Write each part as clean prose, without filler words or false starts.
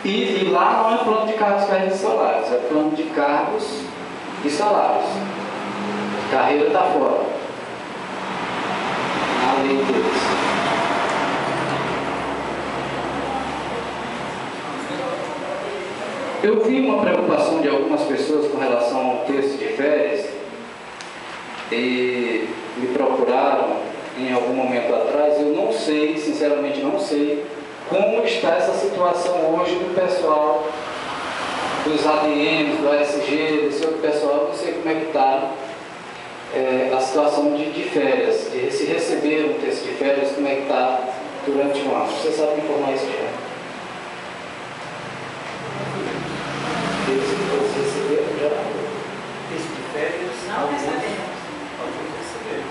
E lá não é plano de cargos, carreiras e salários, é plano de cargos e salários. Carreira está fora. A lei deles. Eu vi uma preocupação de algumas pessoas com relação ao texto de férias e me procuraram em algum momento atrás. Eu não sei, sinceramente não sei, como está essa situação hoje do pessoal dos ADMs, do ASG, desse outro pessoal. Não sei como é que está a situação de férias, de se receber um texto de férias, como é que está durante o ano. Você sabe informar isso já? Eles receberam já texto de férias? Não recebemos. Alguns receberam.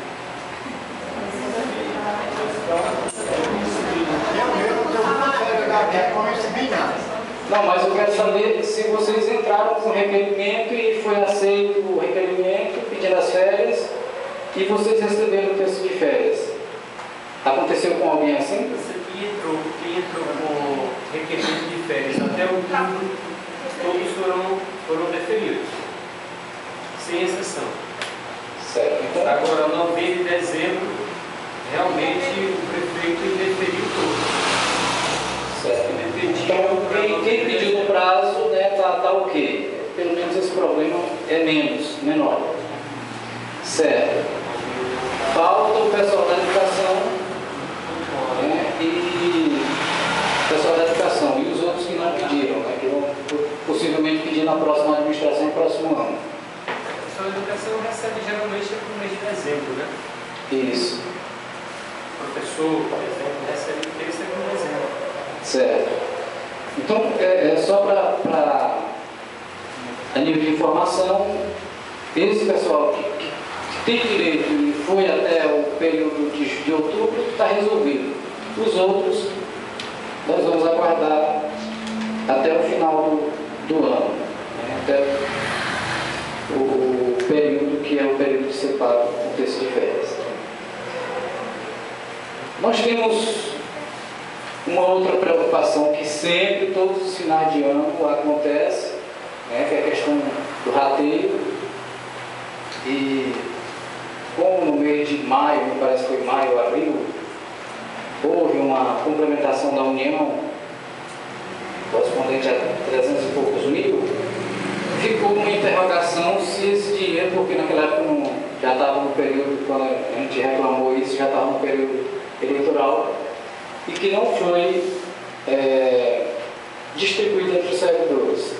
Não, mas eu quero saber se vocês entraram com o requerimento e foi aceito o requerimento, pedindo as férias, e vocês receberam o texto de férias. Aconteceu com alguém assim? Quem entrou com requerimento de férias até outubro, todos foram deferidos, sem exceção. Certo. Então, agora, novembro e dezembro, realmente o prefeito indeferiu todos. certo. Então, quem pediu no prazo, né, tá ok. Pelo menos esse problema é menor. Certo. Falta o pessoal da educação, né, e o pessoal da educação e os outros que não pediram, né, que vão possivelmente pedir na próxima administração, no próximo ano. O pessoal da educação recebe geralmente no mês de dezembro, né? Isso. O professor, por exemplo, recebe no dezembro. Certo. Então, só para a nível de informação, esse pessoal que tem direito e foi até o período de outubro, está resolvido. Os outros, nós vamos aguardar até o final do ano, né? Até o período que é o período de separo com o texto de férias. Nós temos uma outra preocupação que sempre, todos os finais de ano, acontece, né, que é a questão do rateio. E como no mês de maio, me parece que foi maio ou abril, houve uma complementação da União, correspondente a 300 e poucos mil, ficou uma interrogação se esse dinheiro, porque naquela época já estava no período, quando a gente reclamou isso, já estava no período eleitoral, e que não foi distribuído entre os servidores.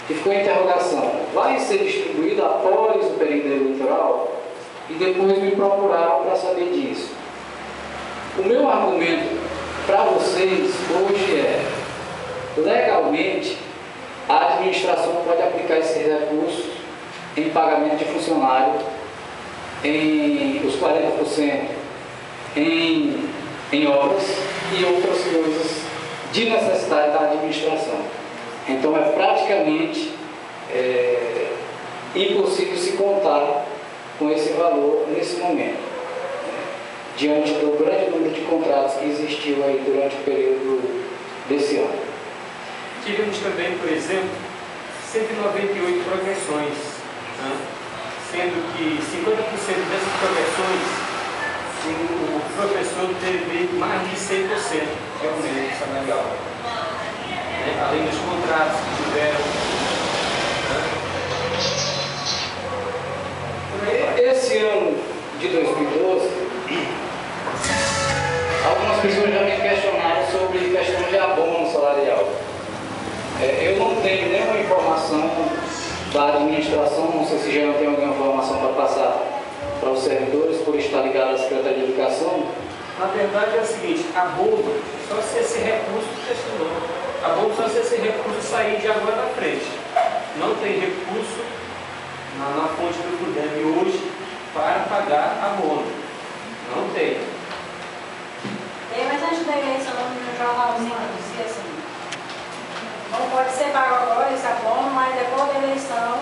E ficou a interrogação, vai ser distribuído após o período eleitoral? E depois me procuraram para saber disso. O meu argumento para vocês hoje é, legalmente, a administração pode aplicar esses recursos em pagamento de funcionário, em os 40% em obras e outras coisas de necessidade da administração. Então é praticamente impossível se contar com esse valor nesse momento, né, diante do grande número de contratos que existiu aí durante o período desse ano. Tivemos também, por exemplo, 198 progressões, né? Sendo que 50% dessas progressões o professor teve mais de 100% de aumento salarial, né? Além dos contratos que tiveram. Esse ano de 2012, algumas pessoas já me questionaram sobre questão de abono salarial. Eu não tenho nenhuma informação da administração, não sei se já não tem alguma informação para passar para os servidores, por estar ligado à Secretaria de Educação. Na verdade é o seguinte, abono, só se esse recurso questionou. Abono só se esse recurso sair de agora na frente. Não tem recurso na fonte do FUDEB hoje para pagar abono. Não tem. Mas antes da eleição, no jornalzinho dizia assim, não pode ser pago agora esse abono, mas depois da eleição...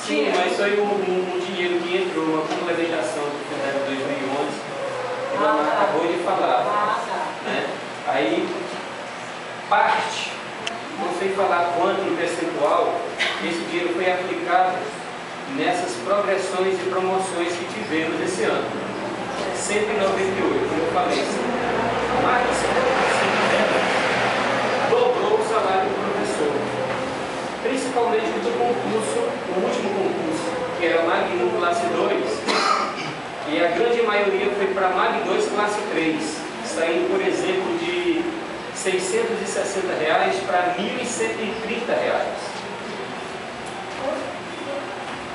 Sim, mas foi um dinheiro que entrou, uma complementação do FUDEB 2011, acabou de falar. Ah, tá. Né? Aí, parte, não sei falar quanto em percentual, esse dinheiro foi aplicado nessas progressões e promoções que tivemos esse ano. 198, como eu falei, mais de 50% dela dobrou o salário do professor. Principalmente do concurso, o último concurso, que era Mag 1 classe 2, e a grande maioria foi para Mag 2 classe 3, saindo, por exemplo, de R$ 660 para R$ 1.130.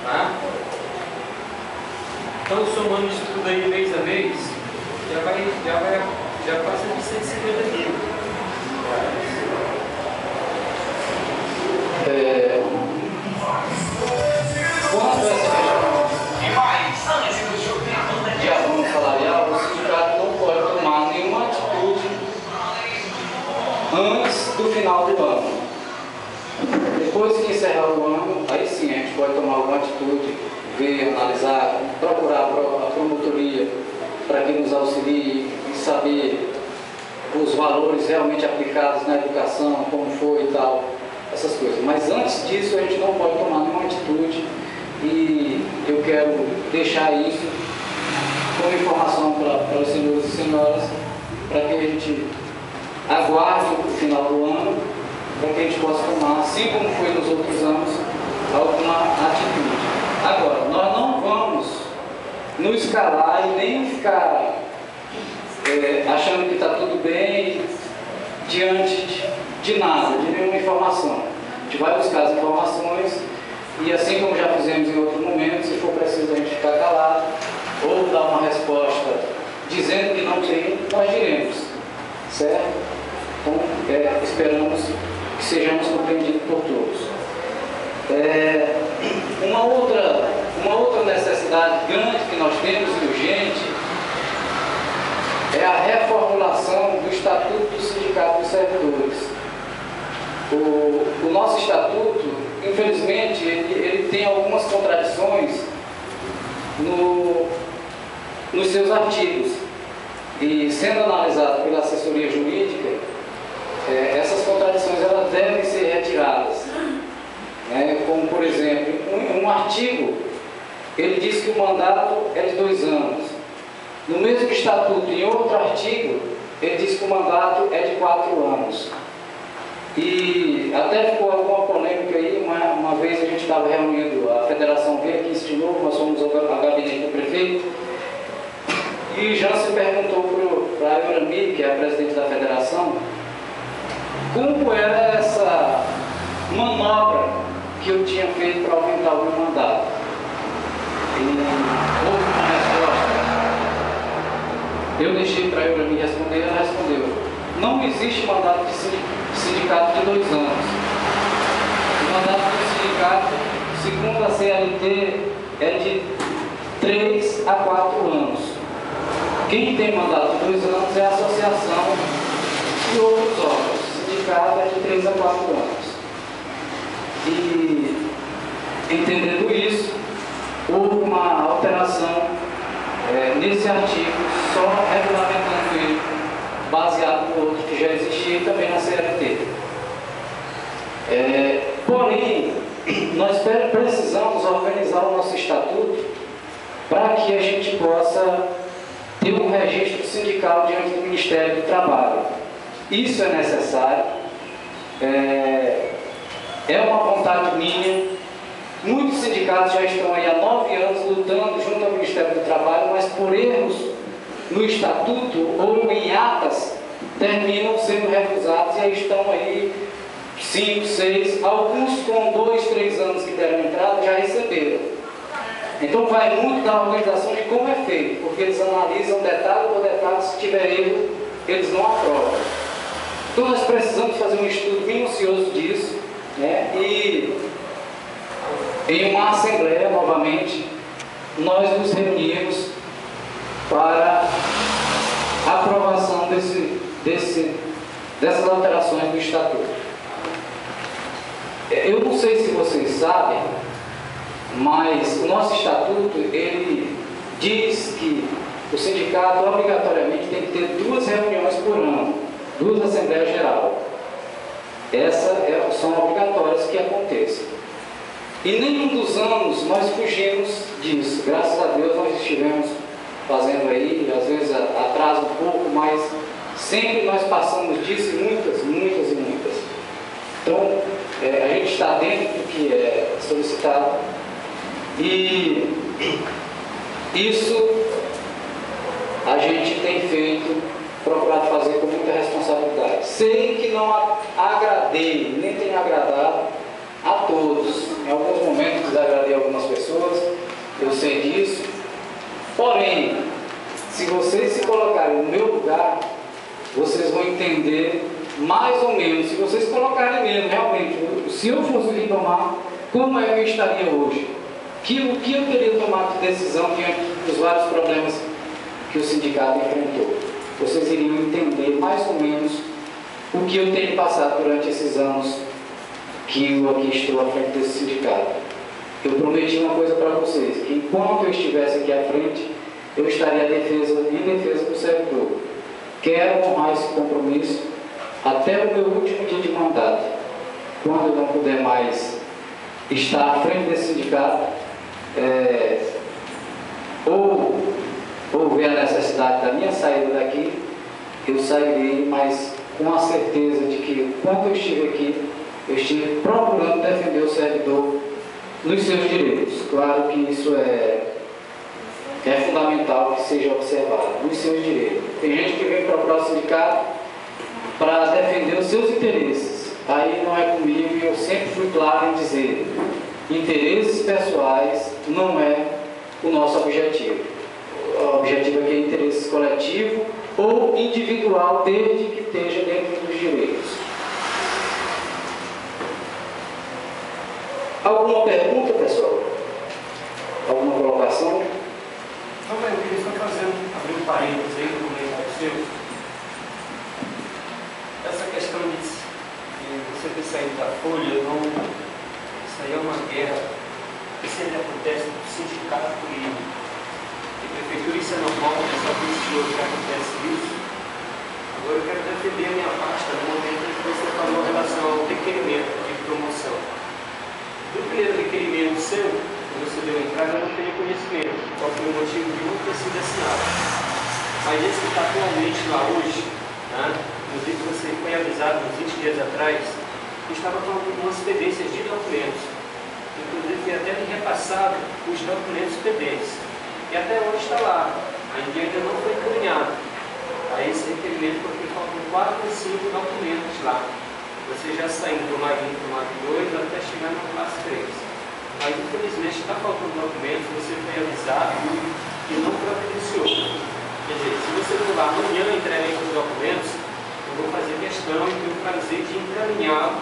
Tá? Então, somando isso tudo aí mês a mês, já passa de 150 mil. Quanto a essa questão de avanço salarial, o sindicato não pode tomar nenhuma atitude antes do final do ano. Depois que encerrar o ano, aí sim a gente pode tomar alguma atitude, ver, analisar, procurar a promotoria para que nos auxilie e saber os valores realmente aplicados na educação, como foi e tal, essas coisas. Mas antes disso a gente não pode tomar nenhuma atitude e eu quero deixar isso como informação para os senhores e senhoras, para que a gente aguarde o final do ano, para que a gente possa tomar, assim como foi nos outros anos, alguma atitude. Agora, nós não vamos nos escalar e nem ficar achando que está tudo bem diante de nada, de nenhuma informação. A gente vai buscar as informações e, assim como já fizemos em outros momentos, se for preciso a gente ficar calado ou dar uma resposta dizendo que não tem, nós diremos, certo? Então, esperamos que sejamos compreendidos por todos. Uma outra necessidade grande que nós temos e urgente é a reformulação do Estatuto do Sindicato dos Servidores. O nosso Estatuto, infelizmente, ele tem algumas contradições nos seus artigos. E, sendo analisado pela assessoria jurídica, essas contradições elas devem ser retiradas. Como, por exemplo, um artigo, ele diz que o mandato é de 2 anos. No mesmo estatuto, em outro artigo, ele diz que o mandato é de 4 anos. E até ficou alguma polêmica aí, uma vez a gente estava reunindo, a federação veio aqui de novo, nós fomos ao gabinete do prefeito, e Jansen perguntou para a Eurami, que é a presidente da federação, como era essa manobra que eu tinha feito para aumentar o meu mandato. E houve uma resposta. Eu deixei para a Eurami responder e ela respondeu: não existe mandato de sindicato de 2 anos. O mandato do sindicato, segundo a CLT, é de 3 a 4 anos. Quem tem mandato de 2 anos é a associação e outros órgãos. O sindicato é de 3 a 4 anos. E, entendendo isso, houve uma alteração nesse artigo, só regulamentando ele, baseado no outro que já existia e também na CLT. Porém, nós precisamos organizar o nosso estatuto para que a gente possa ter um registro sindical diante do Ministério do Trabalho. Isso é necessário, é uma vontade minha. Muitos sindicatos já estão aí há 9 anos lutando junto ao Ministério do Trabalho, mas por erros no estatuto ou em atas, terminam sendo recusados e aí estão aí 5, 6, alguns com 2, 3 anos que deram entrada já receberam. Então vai muito da organização de como é feito, porque eles analisam detalhe por detalhe, se tiver erro, eles não aprovam. Então nós precisamos fazer um estudo minucioso disso, e em uma assembleia, novamente, nós nos reunimos para a aprovação dessas alterações do Estatuto. Eu não sei se vocês sabem, mas o nosso Estatuto, ele diz que o sindicato obrigatoriamente tem que ter 2 reuniões por ano, 2 Assembleias Gerais. Essas são obrigatórias que aconteçam. E nenhum dos anos nós fugimos disso. Graças a Deus nós estivemos fazendo aí, às vezes atrasa um pouco, mas sempre nós passamos disso e muitas. Então, a gente está dentro do que é solicitado e isso a gente tem feito, procurado fazer com muita responsabilidade. Sei que não agradei, nem tenho agradado a todos. Em alguns momentos desagradei algumas pessoas, eu sei disso. Porém, se vocês se colocarem no meu lugar, vocês vão entender mais ou menos, se vocês colocarem mesmo, realmente, se eu fosse retomar, como é que eu estaria hoje? O que eu teria tomado de decisão diante dos vários problemas que o sindicato enfrentou? Vocês iriam entender mais ou menos o que eu tenho passado durante esses anos que eu aqui estou à frente desse sindicato. Eu prometi uma coisa para vocês, que enquanto eu estivesse aqui à frente, eu estaria em defesa do servidor. Quero honrar esse compromisso até o meu último dia de mandato. Quando eu não puder mais estar à frente desse sindicato, ou ver a necessidade da minha saída daqui, eu sairei, mas com a certeza de que, quando eu estive aqui, eu estive procurando defender o servidor nos seus direitos. Claro que isso é fundamental que seja observado, nos seus direitos. Tem gente que vem procurar o sindicato para defender os seus interesses. Aí não é comigo, e eu sempre fui claro em dizer: interesses pessoais não é o nosso objetivo. O objetivo aqui é interesse coletivo ou individual, desde que esteja dentro dos direitos. Alguma pergunta, pessoal? Alguma colocação? Não, mas eu queria só abrir um parênteses aí no comentário seu. Essa questão de você ter saído da Folha, isso aí é uma guerra que sempre acontece no sindicato e prefeitura, isso é normal, é só por isso que acontece isso. Agora eu quero defender a minha parte no momento em que você falou em relação ao requerimento de promoção. Do primeiro requerimento seu, que você deu entrada, eu não tenho conhecimento, qual foi o motivo de não ter sido assinado. Mas esse que está atualmente lá hoje, né, inclusive você foi avisado uns 20 dias atrás, que estava com algumas pendências de documentos. Inclusive foi até me repassado os documentos pendentes. E até hoje está lá, ainda não foi encaminhado a esse requerimento, porque faltam 4 ou 5 documentos lá. Você já saindo do MAG 1 para o MAG 2 até chegar na classe 3. Mas infelizmente está faltando documentos, você foi avisado e não providenciou. Quer dizer, se você for lá amanhã entregar os documentos, eu vou fazer questão e tenho o prazer de encaminhá-lo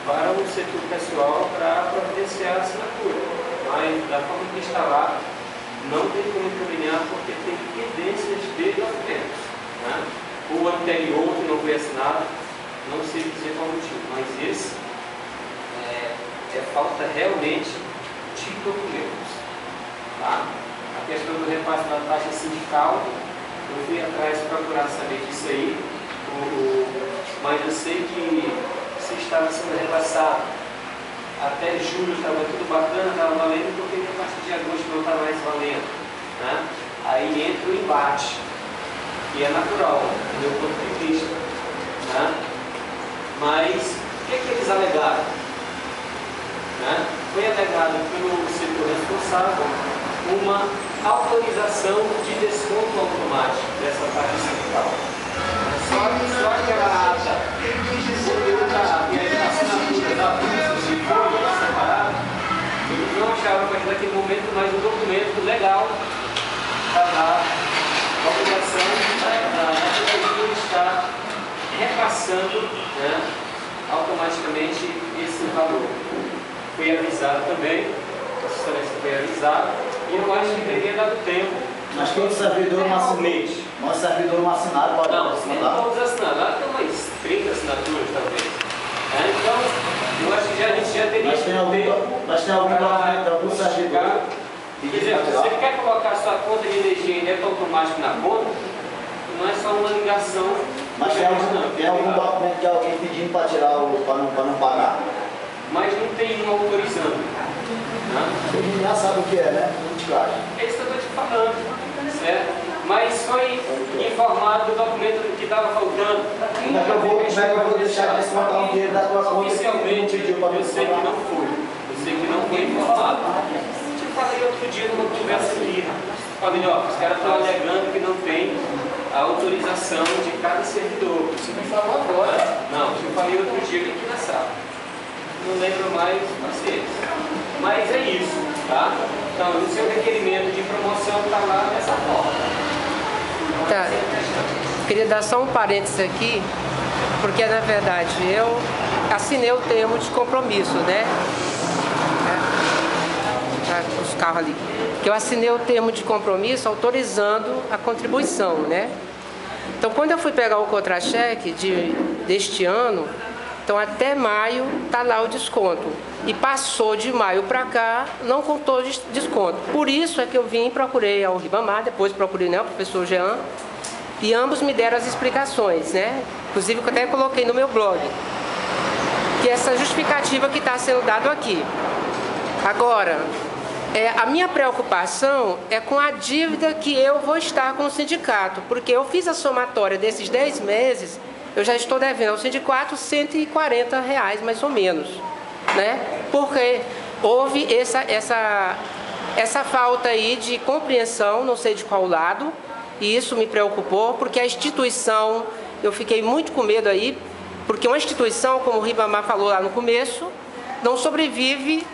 para o setor pessoal para providenciar a assinatura. Mas da forma que está lá, não tem como encaminhar porque tem pendências de documentos. Né? O anterior que não foi assinado, não sei dizer qual motivo, mas esse é falta realmente de documentos. Tá? A questão do repasse da taxa sindical, eu fui atrás procurar saber disso aí, mas eu sei que se estava sendo repassado até julho, estava tudo bacana, estava valendo, porque a partir de agosto não está mais valendo. Né? Aí entra o embate, que é natural, do meu ponto de vista. Né? Mas o que eles alegaram? Né? Foi alegado pelo setor responsável uma autorização de desconto automático dessa taxa sindical. Só aquela ata, e a assinatura da bolsa, se for separada, eles não achavam a partir daquele momento mais um documento legal para dar a obrigação da prefeitura estar repassando, né, automaticamente esse valor. Fui avisado também, a assistência foi avisada, e eu acho que teria dado tempo. Mas todo servidor não assinado. Nosso servidor não assinado pode assinar. Não, todos assinados. Lá tem umas 30 assinaturas, talvez. Então, eu acho que a gente já teria tempo. Mas tem algum documento, algum servidor. Quer dizer, se você quer colocar sua conta de energia em débito automático automático na conta, não é só uma ligação. Mas tem algum documento de alguém pedindo para tirar para não pagar? Mas não tem um autorizando. Né? A gente já sabe o que é, né? Politicagem. É isso que eu estou te falando, certo? Mas foi informado do documento que estava faltando. Como é que eu vou deixar de descontar um dinheiro da tua conta? Oficialmente, eu sei que não foi. Eu sei que não foi informado. Eu falei outro dia numa conversa aqui. Falei, ó, os caras estão alegando que não tem a autorização de cada servidor. Você me falou agora. Não, eu falei outro dia aqui na sala. Não lembro mais vocês. Mas é isso, tá? Então, o seu requerimento de promoção está lá nessa porta. Tá. Queria dar só um parênteses aqui, porque na verdade eu assinei o termo de compromisso, né? Os carros ali. Que eu assinei o termo de compromisso autorizando a contribuição, né? Então, quando eu fui pegar o contra-cheque deste ano, então até maio tá lá o desconto. E passou de maio para cá, não contou desconto. Por isso é que eu vim e procurei ao Ribamar, depois procurei, né, o professor Jean, e ambos me deram as explicações, né? Inclusive, que eu até coloquei no meu blog, que é essa justificativa que está sendo dado aqui. Agora, a minha preocupação é com a dívida que eu vou estar com o sindicato, porque eu fiz a somatória desses 10 meses, eu já estou devendo ao sindicato R$140, mais ou menos, né? Porque houve essa falta aí de compreensão, não sei de qual lado, e isso me preocupou, porque a instituição, eu fiquei muito com medo aí, porque uma instituição, como o Ribamar falou lá no começo, não sobrevive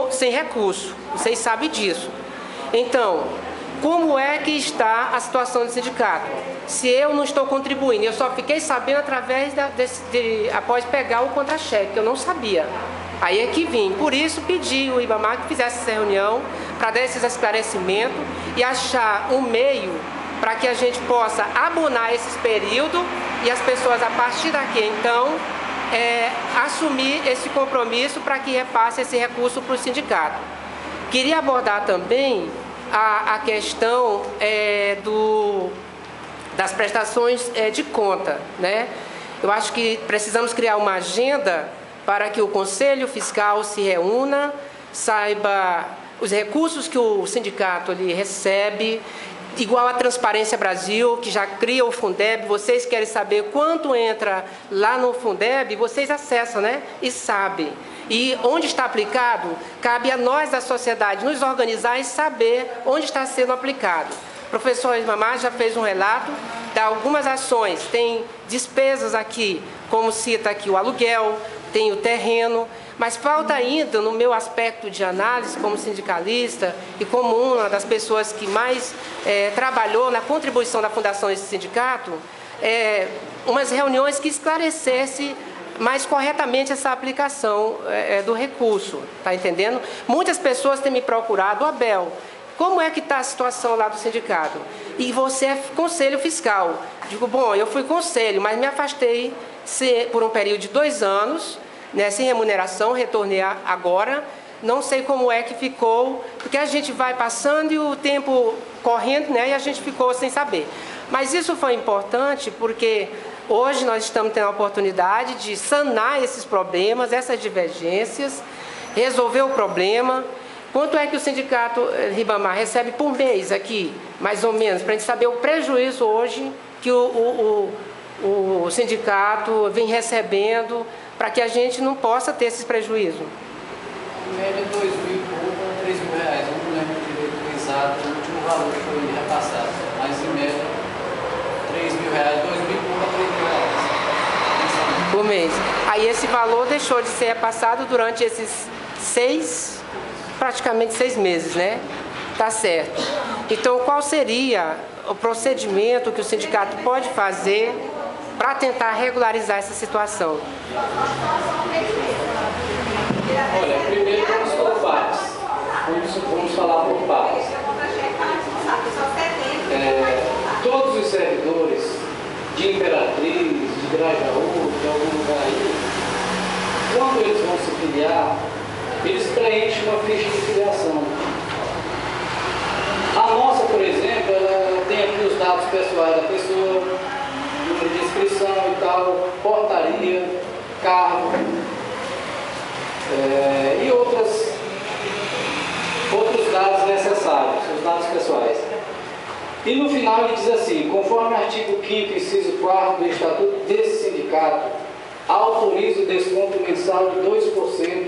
sem recurso, vocês sabem disso. Então, como é que está a situação do sindicato? Se eu não estou contribuindo, eu só fiquei sabendo através após pegar o contra-cheque, eu não sabia. Aí é que vim. Por isso pedi o Ribamar que fizesse essa reunião para dar esses esclarecimentos e achar um meio para que a gente possa abonar esses períodos e as pessoas a partir daqui então assumir esse compromisso para que repasse esse recurso para o sindicato. Queria abordar também a questão das prestações de conta, né? Eu acho que precisamos criar uma agenda para que o Conselho Fiscal se reúna, saiba os recursos que o sindicato ali recebe, igual a Transparência Brasil, que já cria o Fundeb. Vocês querem saber quanto entra lá no Fundeb, vocês acessam, né? E sabem. E onde está aplicado, cabe a nós da sociedade nos organizar e saber onde está sendo aplicado. O professor Ribamar já fez um relato de algumas ações. Tem despesas aqui, como cita aqui o aluguel, tem o terreno, mas falta ainda, no meu aspecto de análise como sindicalista e como uma das pessoas que mais trabalhou na contribuição da fundação desse sindicato, umas reuniões que esclarecesse mais corretamente essa aplicação do recurso, tá entendendo? Muitas pessoas têm me procurado, Abel, como é que está a situação lá do sindicato? E você é conselho fiscal. Digo, bom, eu fui conselho, mas me afastei por um período de 2 anos, né, sem remuneração, retornei agora. Não sei como é que ficou, porque a gente vai passando e o tempo correndo, né, e a gente ficou sem saber. Mas isso foi importante porque hoje nós estamos tendo a oportunidade de sanar esses problemas, essas divergências, resolver o problema. Quanto é que o sindicato Ribamar recebe por mês aqui, mais ou menos, para a gente saber o prejuízo hoje que o sindicato vem recebendo, para que a gente não possa ter esses prejuízos? Em média, 2 mil e pouco a 3 mil reais. Eu não lembro direito exato o último valor que foi repassado, mas em média, 3 mil reais, 2 mil e pouco a 3 mil reais. Por mês. Aí esse valor deixou de ser repassado durante esses praticamente 6 meses, né? Tá certo. Então, qual seria o procedimento que o sindicato pode fazer para tentar regularizar essa situação? Olha, primeiro vamos por partes. Vamos falar por partes. Todos os servidores de Imperatriz, de Grajaú, de algum lugar aí, quando eles vão se filiar, eles preenchem uma ficha de filiação. A nossa, por exemplo, ela tem aqui secretaria, cargo e outros dados necessários, os dados pessoais. E no final ele diz assim: conforme artigo 5º, inciso 4º do Estatuto desse sindicato, autoriza o desconto mensal de 2%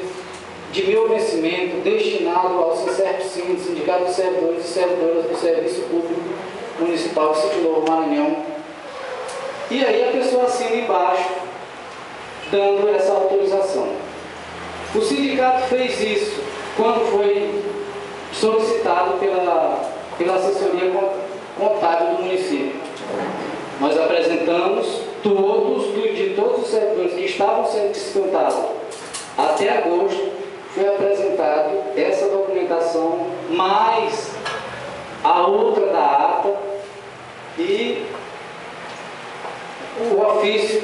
de meu vencimento destinado ao SINCERP-SIM, Sindicato de Servidores e Servidoras do Serviço Público Municipal de Sítio Novo, Maranhão. E aí a pessoa assina embaixo, dando essa autorização. O sindicato fez isso quando foi solicitado pela assessoria contábil do município. Nós apresentamos de todos os servidores que estavam sendo descontados até agosto, foi apresentado essa documentação, mais a outra da ata e o ofício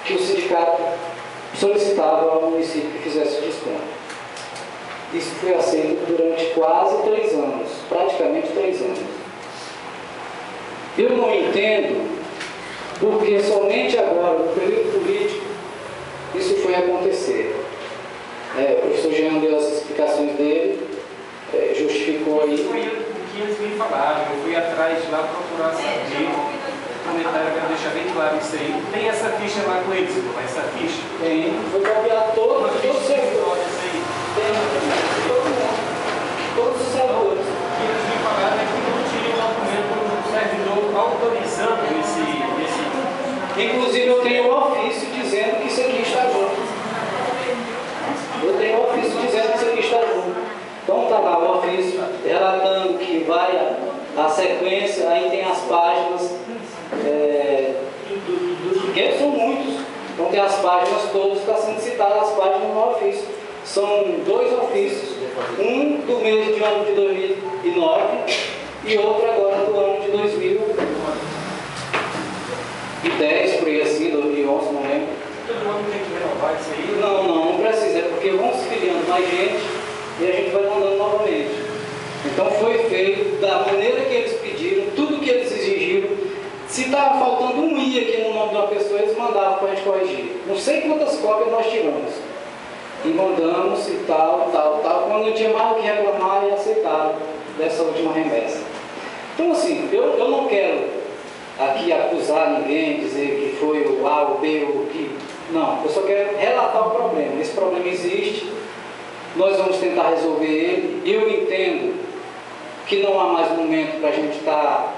que o sindicato solicitava ao município que fizesse o desconto. Isso foi aceito durante quase 3 anos, praticamente 3 anos. Eu não entendo porque somente agora, no período político, isso foi acontecer. O professor Jean deu as explicações dele, justificou aí. Foi o que eles me falaram, eu fui atrás de lá procurar saber. O comentário eu quero deixar bem claro isso aí. Tem essa ficha lá com eles, essa ficha? Tem, foi copiado todos os servidores. Todos os servidores. O que eles me falaram é que não tinha um documento do servidor autorizando esse. Inclusive eu tenho um ofício dizendo que isso aqui está junto. Eu tenho um ofício dizendo que isso aqui está junto. Então está lá o ofício relatando que vai a sequência, aí tem as páginas, que são muitos. Então tem as páginas todas, está sendo citada as páginas no ofício. São 2 ofícios, um do mês de ano de 2009 e outro agora do ano de 2010, por aí assim, 2011, não lembro. Todo mundo tem que renovar isso aí? Não precisa, é porque vão se filiando mais gente e a gente vai mandando novamente. Então foi feito da maneira que eles pediram, tudo que eles exigiram. Se estava faltando um I aqui no nome de uma pessoa, eles mandavam para a gente corrigir. Não sei quantas cópias nós tiramos. E mandamos e tal. Quando não tinha mais o que reclamar, e aceitaram dessa última remessa. Então assim, eu não quero aqui acusar ninguém, dizer que foi o A, o B, o que... Não, eu só quero relatar o problema. Esse problema existe, nós vamos tentar resolver ele. Eu entendo que não há mais momento para a gente estar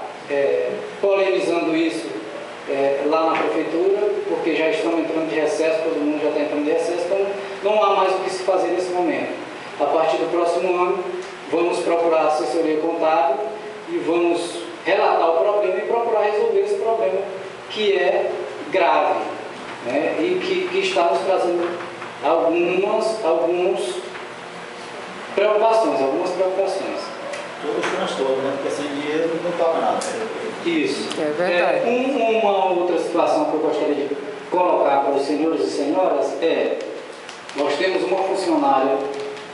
polemizando isso lá na prefeitura, porque já estamos entrando de recesso, todo mundo já está entrando de recesso, então não há mais o que se fazer nesse momento. A partir do próximo ano, vamos procurar a assessoria contábil e vamos relatar o problema e procurar resolver esse problema que é grave, né? E que está nos trazendo algumas preocupações. Todos transtornos, né? Porque sem dinheiro não toca nada. Isso. É verdade. Uma outra situação que eu gostaria de colocar para os senhores e senhoras nós temos uma funcionária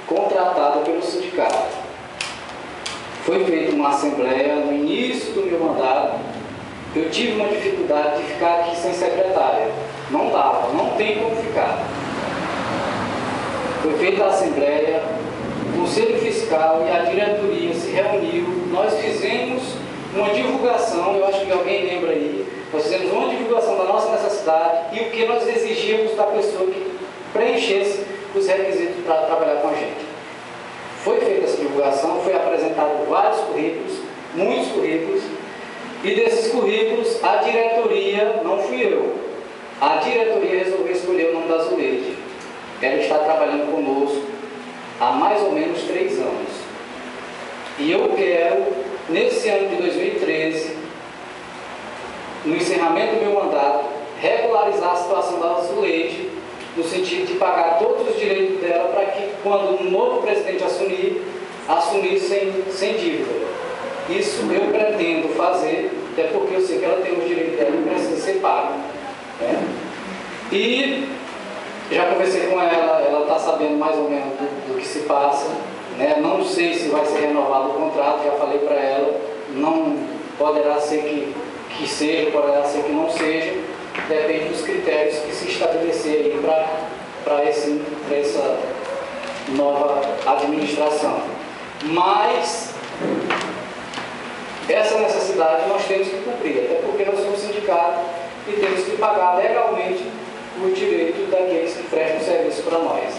contratada pelo sindicato. Foi feita uma assembleia no início do meu mandato. Eu tive uma dificuldade de ficar aqui sem secretária. Não dava, não tem como ficar. Foi feita a assembleia, o Conselho Fiscal e a diretoria se reuniu. Nós fizemos uma divulgação, eu acho que alguém lembra aí, nós fizemos uma divulgação da nossa necessidade e o que nós exigíamos da pessoa que preenchesse os requisitos para trabalhar com a gente. Foi feita essa divulgação, foi apresentado vários currículos, muitos currículos, e desses currículos a diretoria, não fui eu, a diretoria resolveu escolher o nome da Zuleide. Ela está trabalhando conosco há mais ou menos 3 anos. E eu quero, nesse ano de 2013, no encerramento do meu mandato, regularizar a situação da Zuleide, no sentido de pagar todos os direitos dela para que, quando um novo presidente assumir sem dívida. Isso eu pretendo fazer, até porque eu sei que ela tem os direitos dela e precisa ser pago. Né? E já conversei com ela, ela está sabendo mais ou menos do que se passa. Né? Não sei se vai ser renovado o contrato, já falei para ela, não poderá ser que seja, poderá ser que não seja, depende dos critérios critérios que se estabelecer aí para essa nova administração. Mas essa necessidade nós temos que cumprir, até porque nós somos sindicato e temos que pagar legalmente os direitos daqueles que prestam serviço para nós.